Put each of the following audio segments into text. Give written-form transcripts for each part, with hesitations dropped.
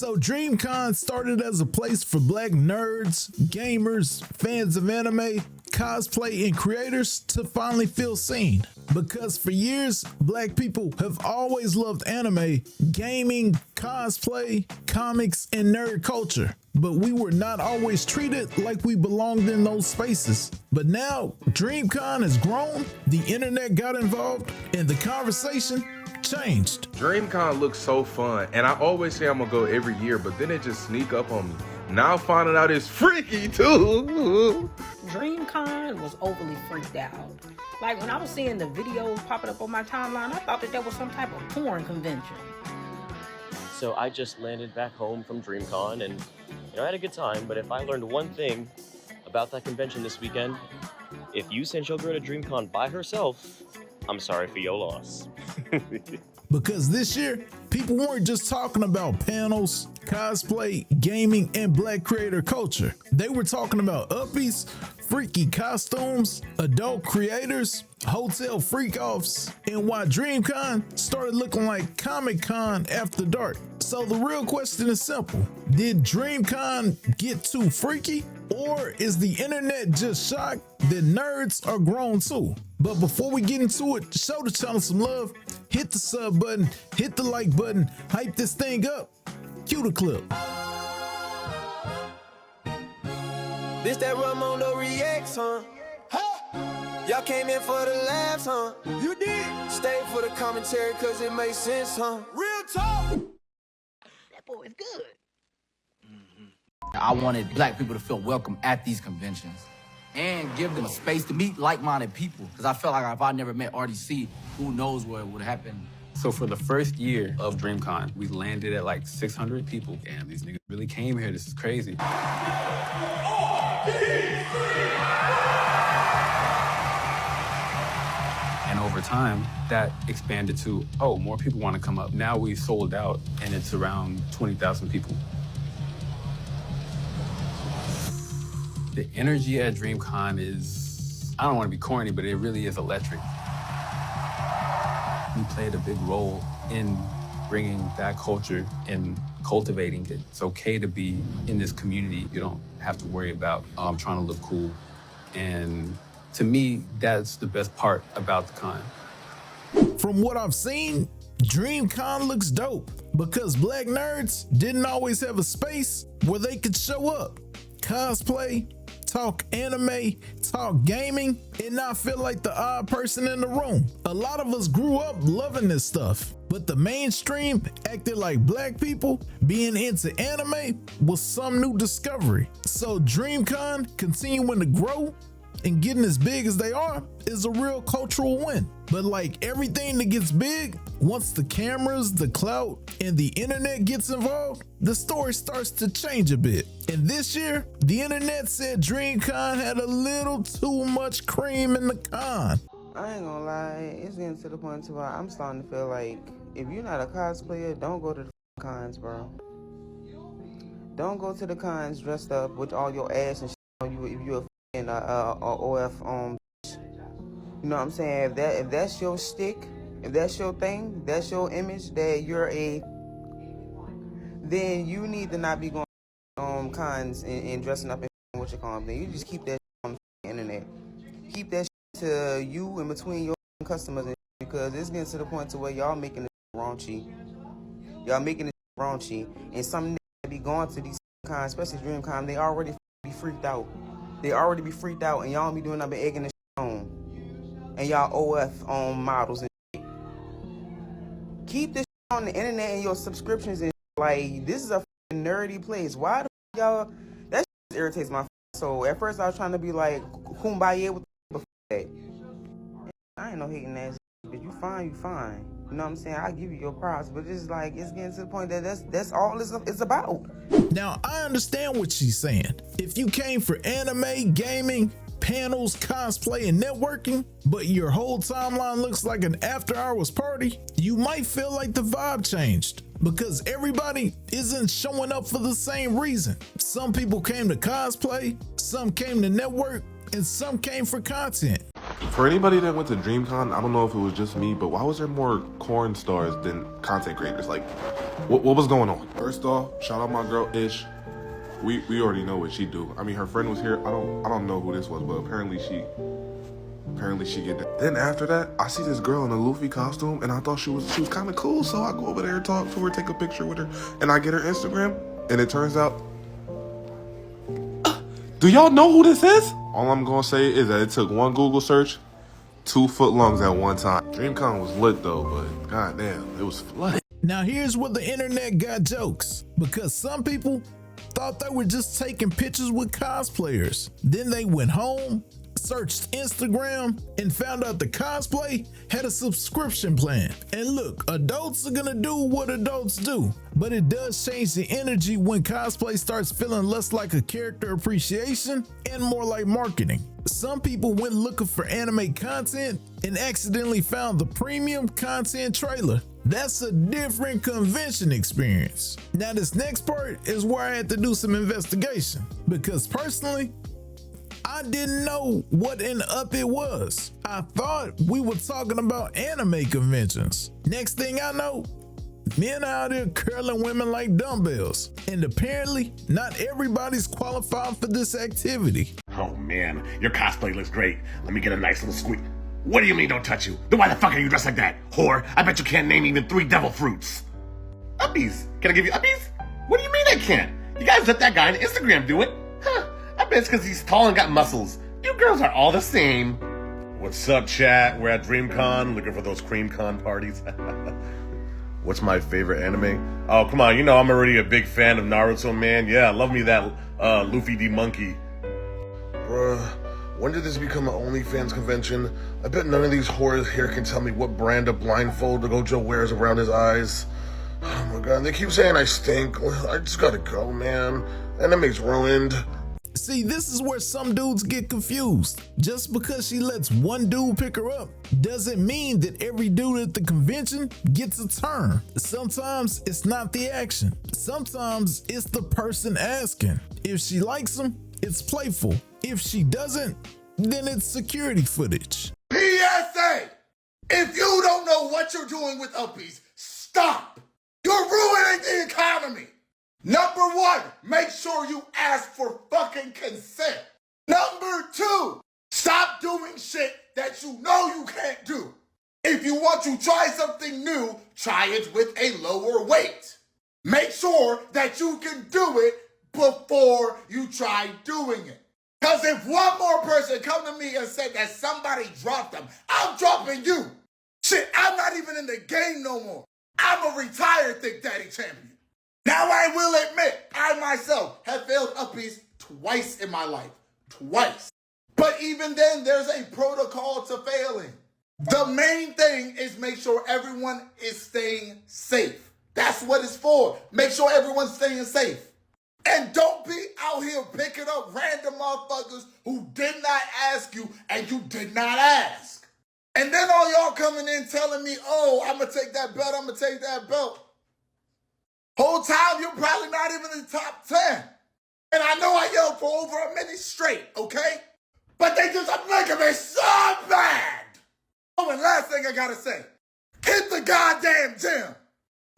So DreamCon started as a place for black nerds, gamers, fans of anime, cosplay, and creators to finally feel seen. Because for years, black people have always loved anime, gaming, cosplay, comics, and nerd culture. But we were not always treated like we belonged in those spaces. But now, DreamCon has grown, the internet got involved, and the conversation changed. DreamCon looks so fun, and I always say I'm gonna go every year, but then it just sneak up on me. Now finding out it's freaky too. DreamCon was overly freaked out. Like when I was seeing the videos popping up on my timeline, I thought that was some type of porn convention. So I just landed back home from DreamCon and I had a good time, but if I learned one thing about that convention this weekend, if you send your girl to DreamCon by herself, I'm sorry for your loss. Because this year, people weren't just talking about panels, cosplay, gaming, and black creator culture. They were talking about uppies, freaky costumes, adult creators, hotel freak-offs, and why DreamCon started looking like Comic-Con after dark. So the real question is simple. Did DreamCon get too freaky? Or is the internet just shocked that nerds are grown too? But before we get into it, show the channel some love, hit the sub button, hit the like button, hype this thing up. Cue the clip. This that Raymundo Reacts, huh? Y'all came in for the laughs, huh? You did. Stay for the commentary cause it makes sense, huh? Real talk. That boy is good. I wanted black people to feel welcome at these conventions and give them a space to meet like-minded people. Because I felt like if I never met RDC, who knows what would happen. So for the first year of DreamCon, we landed at like 600 people. Damn, these niggas really came here. This is crazy. And over time, that expanded to, oh, more people want to come up. Now we've sold out, and it's around 20,000 people. The energy at DreamCon is, I don't want to be corny, but it really is electric. We played a big role in bringing that culture and cultivating it. It's okay to be in this community. You don't have to worry about, oh, I'm trying to look cool. And to me, that's the best part about the con. From what I've seen, DreamCon looks dope because black nerds didn't always have a space where they could show up, cosplay, talk anime, talk gaming, and not feel like the odd person in the room. A lot of us grew up loving this stuff, but the mainstream acted like black people being into anime was some new discovery. So DreamCon continuing to grow and getting as big as they are is a real cultural win. But like everything that gets big, once the cameras, the clout, and the internet gets involved, the story starts to change a bit. And this year, the internet said DreamCon had a little too much cream in the con. I ain't gonna lie, it's getting to the point where I'm starting to feel like if you're not a cosplayer, don't go to the cons, bro. Don't go to the cons dressed up with all your ass and shit on you if you're a OF you know what I'm saying? If that's your stick, if that's your thing, that's your image that you're then you need to not be going cons and dressing up and what you call them. You just keep that on the internet. Keep that to you and between your customers and because it's getting to the point to where y'all making it raunchy. Y'all making it raunchy and some be going to these cons, especially DreamCon, they already be freaked out. They already be freaked out and y'all be doing nothing but egging the on. And y'all OF on models and shit. Keep this on the internet and your subscriptions and like this is a nerdy place. Why the y'all that irritates my soul. At first I was trying to be like kumbaya with before that. I ain't no hating ass, but you fine, you fine. You know what I'm saying? I give you your props, but it's like it's getting to the point that that's all it's about. Now I understand what she's saying. If you came for anime, gaming, panels, cosplay, and networking, but your whole timeline looks like an after-hours party, you might feel like the vibe changed because everybody isn't showing up for the same reason. Some people came to cosplay, some came to network, and some came for content. For anybody that went to DreamCon, I don't know if it was just me, but why was there more corn stars than content creators? Like, what was going on? First off, shout out my girl Ish. We already know what she do. I mean, her friend was here. I don't know who this was, but apparently she get that. Then after that, I see this girl in a Luffy costume, and I thought she was kind of cool. So I go over there, talk to her, take a picture with her, and I get her Instagram, and it turns out. Do y'all know who this is? All I'm gonna say is that it took one Google search, 2 footlongs at one time. DreamCon was lit though, but goddamn, it was flooded. Now here's where the internet got jokes, because some people thought they were just taking pictures with cosplayers. Then they went home, searched Instagram, and found out the cosplay had a subscription plan. And look, adults are gonna do what adults do, but it does change the energy when cosplay starts feeling less like a character appreciation and more like marketing. Some people went looking for anime content and accidentally found the premium content trailer. That's a different convention experience. Now this next part is where I had to do some investigation, because personally, I didn't know what an uppie was. I thought we were talking about anime conventions. Next thing I know, men out there curling women like dumbbells. And apparently, not everybody's qualified for this activity. Oh man, your cosplay looks great. Let me get a nice little squeak. What do you mean don't touch you? Then why the fuck are you dressed like that? Whore, I bet you can't name even 3 devil fruits. Uppies, can I give you uppies? What do you mean I can't? You guys let that guy on Instagram do it? Huh, I bet it's because he's tall and got muscles. You girls are all the same. What's up, chat? We're at DreamCon, looking for those Creme Con parties. What's my favorite anime? Oh, come on, you know I'm already a big fan of Naruto, man. Yeah, love me that Luffy D Monkey. Bruh, when did this become an OnlyFans convention? I bet none of these whores here can tell me what brand of blindfold the Gojo wears around his eyes. Oh my god, they keep saying I stink. I just gotta go, man. Anime's ruined. See, this is where some dudes get confused. Just because she lets one dude pick her up doesn't mean that every dude at the convention gets a turn. Sometimes it's not the action. Sometimes it's the person asking. If she likes him, it's playful. If she doesn't, then it's security footage. PSA! If you don't know what you're doing with uppies, stop! You're ruining the economy! Number 1, make sure you ask for fucking consent. Number 2, stop doing shit that you know you can't do. If you want to try something new, try it with a lower weight. Make sure that you can do it before you try doing it. Because if one more person come to me and said that somebody dropped them, I'm dropping you. Shit, I'm not even in the game no more. I'm a retired Thick Daddy champion. Now I will admit, I myself have failed uppies twice in my life. Twice. But even then, there's a protocol to failing. The main thing is make sure everyone is staying safe. That's what it's for. Make sure everyone's staying safe. And don't be out here picking up random motherfuckers who did not ask you and you did not ask. And then all y'all coming in telling me, oh, I'm going to take that belt, I'm going to take that belt. Whole time, you're probably not even in the top 10. And I know I yelled for over a minute straight, okay? But they just are making me so bad. Oh, and last thing I gotta say, hit the goddamn gym.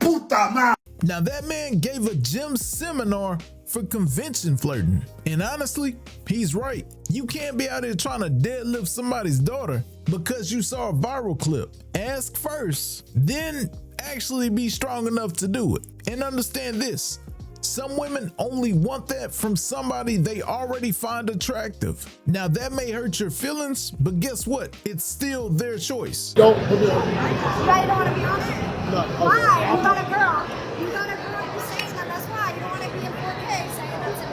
Puta madre. Now that man gave a gym seminar for convention flirting. And honestly, he's right. You can't be out here trying to deadlift somebody's daughter because you saw a viral clip. Ask first, then actually be strong enough to do it. And understand this, some women only want that from somebody they already find attractive. Now that may hurt your feelings, but guess what? It's still their choice. Don't put it on. You guys don't want to be on it? No. Why? You got a girl. You got a girl. You're saying that. That's why. You don't want to be in 4K saying that's it.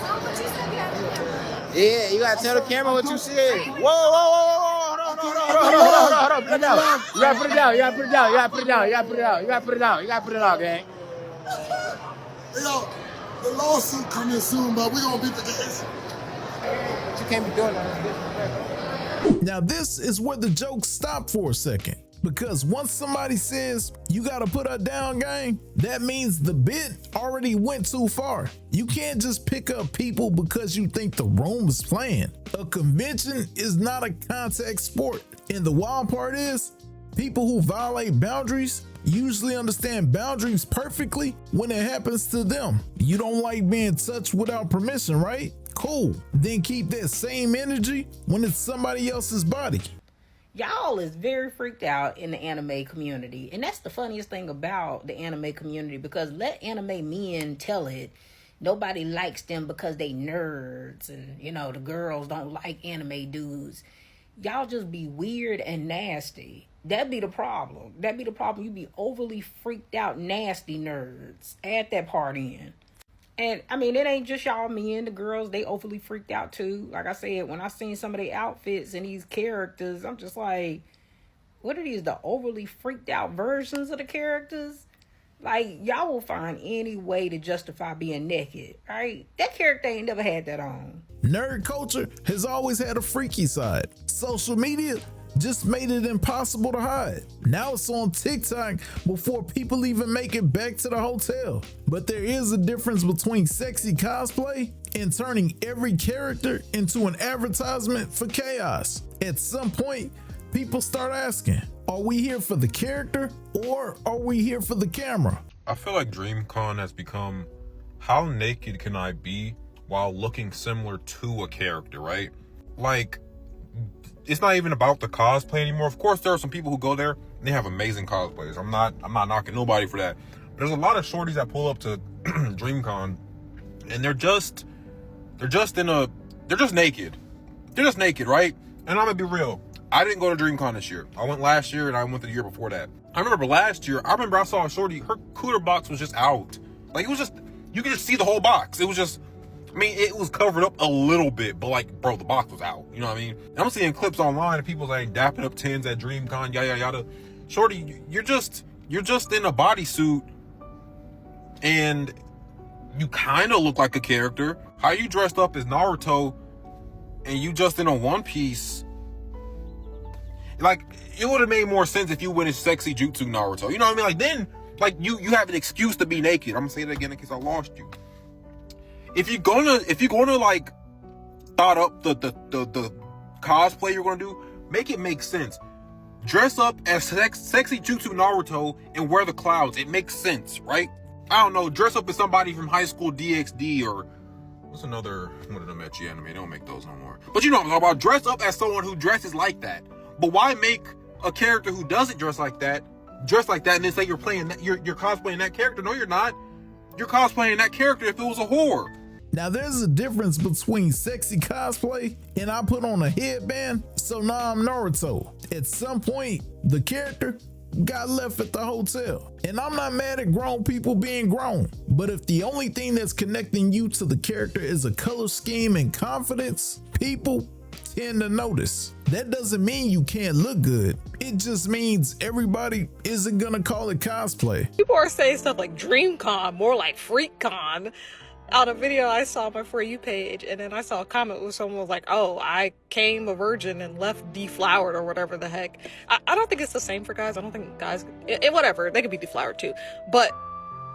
Tell them what you said behind the camera. Yeah, you gotta tell the camera what you said. Whoa, Hold on. Put it down. You gotta put it down. You gotta put it down. You gotta put it down. You gotta put it down. You gotta put it down. You gotta put it down, gang. Yo, the lawsuit coming soon, but we gonna beat the case. You can't be doing that. Now this is where the jokes stop for a second. Because once somebody says you gotta put her down game, that means the bit already went too far. You can't just pick up people because you think the room is playing. A convention is not a contact sport. And the wild part is, people who violate boundaries usually understand boundaries perfectly when it happens to them. You don't like being touched without permission, right? Cool. Then keep that same energy when it's somebody else's body. Y'all is very freaked out in the anime community. And that's the funniest thing about the anime community, because let anime men tell it, nobody likes them because they nerds and, you know, the girls don't like anime dudes. Y'all just be weird and nasty. That'd be the problem. That'd be the problem. You be overly freaked out, nasty nerds. Add that part in. And I mean, it ain't just y'all men, the girls, they overly freaked out too. Like I said, when I seen some of the outfits and these characters, I'm just like, what are these, the overly freaked out versions of the characters? Like, y'all will find any way to justify being naked, right? That character ain't never had that on. Nerd culture has always had a freaky side. Social media just made it impossible to hide. Now it's on TikTok before people even make it back to the hotel. But there is a difference between sexy cosplay and turning every character into an advertisement for chaos. At some point, people start asking, are we here for the character or are we here for the camera? I feel like DreamCon has become, how naked can I be while looking similar to a character, right? Like, it's not even about the cosplay anymore. Of course, there are some people who go there and they have amazing cosplays. I'm not knocking nobody for that. But there's a lot of shorties that pull up to DreamCon and they're just naked. They're just naked, right? And I'm gonna be real. I didn't go to DreamCon this year. I went last year and I went the year before that. I remember last year, I saw a shorty, her cooler box was just out. Like, it was just, you could just see the whole box. It was just, I mean, it was covered up a little bit, but like, bro, the box was out. You know what I mean? And I'm seeing clips online of people like dapping up tens at DreamCon, yada, yada. Shorty, you're just in a bodysuit and you kind of look like a character. How you dressed up as Naruto and you just in a one piece? Like, it would have made more sense if you went in sexy jutsu Naruto. You know what I mean? Like, then, like, you have an excuse to be naked. I'm gonna say that again in case I lost you. If you're gonna like thought up the cosplay you're gonna do, make it make sense. Dress up as sexy jutsu Naruto and wear the clouds. It makes sense, right? I don't know. Dress up as somebody from High School DxD or what's another one of them ecchi anime? They don't make those no more. But you know what I'm talking about. Dress up as someone who dresses like that. But why make a character who doesn't dress like that, and then say you're playing that, you're cosplaying that character? No, you're not. You're cosplaying that character if it was a whore. Now there's a difference between sexy cosplay and I put on a headband, so now I'm Naruto. At some point, the character got left at the hotel. And I'm not mad at grown people being grown, but if the only thing that's connecting you to the character is a color scheme and confidence, people tend to notice. That doesn't mean you can't look good. It just means everybody isn't gonna call it cosplay. People are saying stuff like DreamCon, more like FreakCon. On a video I saw on my For You page, and then I saw a comment where someone was like, oh, I came a virgin and left deflowered or whatever the heck. I don't think it's the same for guys. I don't think guys, whatever, they could be deflowered too. But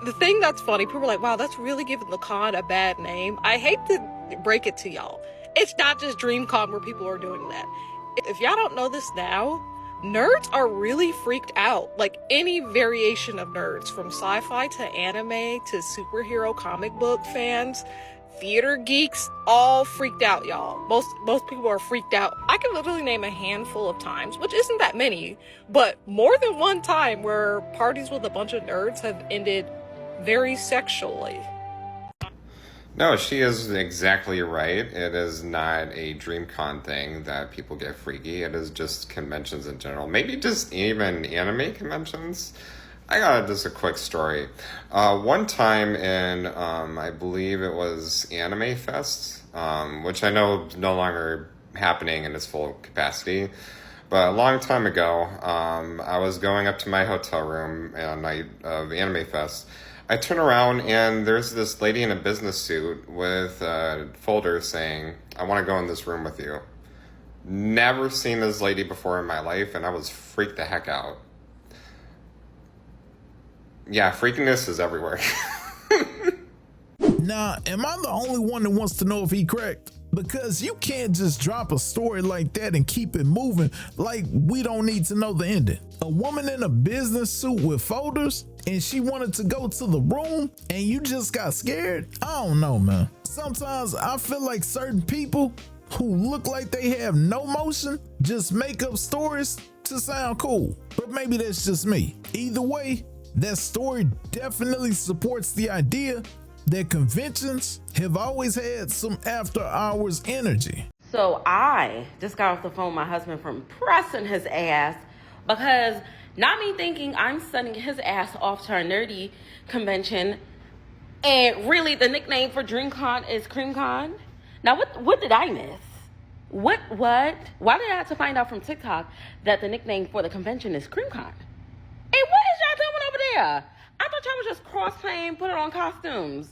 the thing that's funny, people are like, wow, that's really giving the con a bad name. I hate to break it to y'all. It's not just DreamCon where people are doing that. If y'all don't know this now, nerds are really freaked out. Like any variation of nerds, from sci-fi to anime to superhero comic book fans, theater geeks, all freaked out, y'all. Most people are freaked out. I can literally name a handful of times, which isn't that many, but more than one time where parties with a bunch of nerds have ended very sexually. No, she is exactly right. It is not a DreamCon thing that people get freaky. It is just conventions in general. Maybe just even anime conventions. I got just a quick story. One time in, I believe it was Anime Fest, which I know is no longer happening in its full capacity. But a long time ago, I was going up to my hotel room on night of Anime Fest. I turn around and there's this lady in a business suit with a folder saying, I want to go in this room with you. Never seen this lady before in my life, and I was freaked the heck out. Yeah, freakiness is everywhere. Now, am I the only one that wants to know if he cracked? Because you can't just drop a story like that and keep it moving like we don't need to know the ending. A woman in a business suit with folders and she wanted to go to the room and you just got scared? I don't know, man. Sometimes I feel like certain people who look like they have no motion just make up stories to sound cool. But maybe that's just me. Either way, that story definitely supports the idea that conventions have always had some after hours energy. So I just got off the phone with my husband from pressing his ass because not me thinking I'm sending his ass off to our nerdy convention, and really the nickname for DreamCon is Creme Con. Now what did I miss? What? Why did I have to find out from TikTok that the nickname for the convention is Creme Con? Hey, what is y'all doing over there? I thought y'all was just cross-playing, put it on costumes.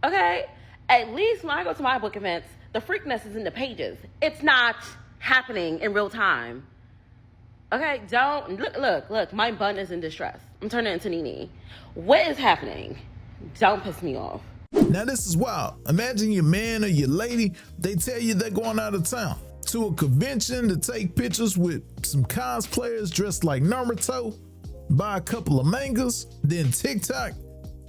Okay? At least when I go to my book events, the freakness is in the pages. It's not happening in real time. Okay? Don't, look, my bun is in distress. I'm turning into Nene. What is happening? Don't piss me off. Now this is wild. Imagine your man or your lady, they tell you they're going out of town to a convention to take pictures with some cosplayers dressed like Naruto, buy a couple of mangas, then TikTok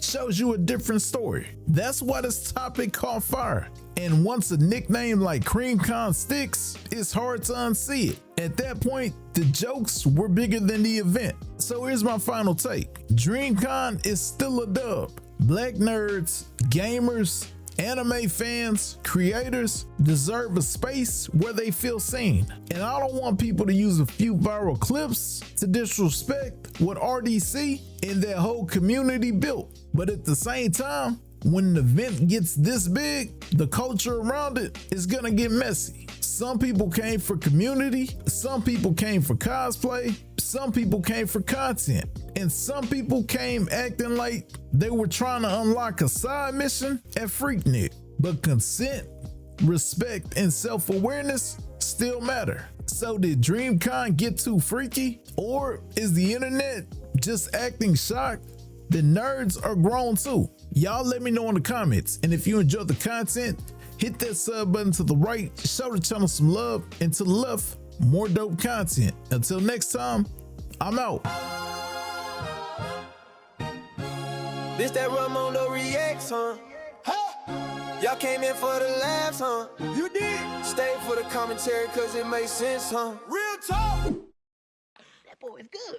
shows you a different story. That's why this topic caught fire. And once a nickname like Creme Con sticks, it's hard to unsee it. At that point, the jokes were bigger than the event. So here's my final take. DreamCon is still a dub. Black nerds, gamers, anime fans, creators deserve a space where they feel seen. And I don't want people to use a few viral clips to disrespect what RDC and their whole community built. But at the same time, when an event gets this big, the culture around it is gonna get messy. Some people came for community, some people came for cosplay, some people came for content, and some people came acting like they were trying to unlock a side mission at Freaknik. But consent, respect, and self-awareness still matter. So did DreamCon get too freaky? Or is the internet just acting shocked that nerds are grown too? Y'all let me know in the comments. And if you enjoyed the content, hit that sub button to the right, show the channel some love, and to the left, more dope content. Until next time, I'm out. This that Raymundo Reacts, huh? Y'all came in for the laughs, huh? You did. Stay for the commentary cause it makes sense, huh? Real talk. That boy is good.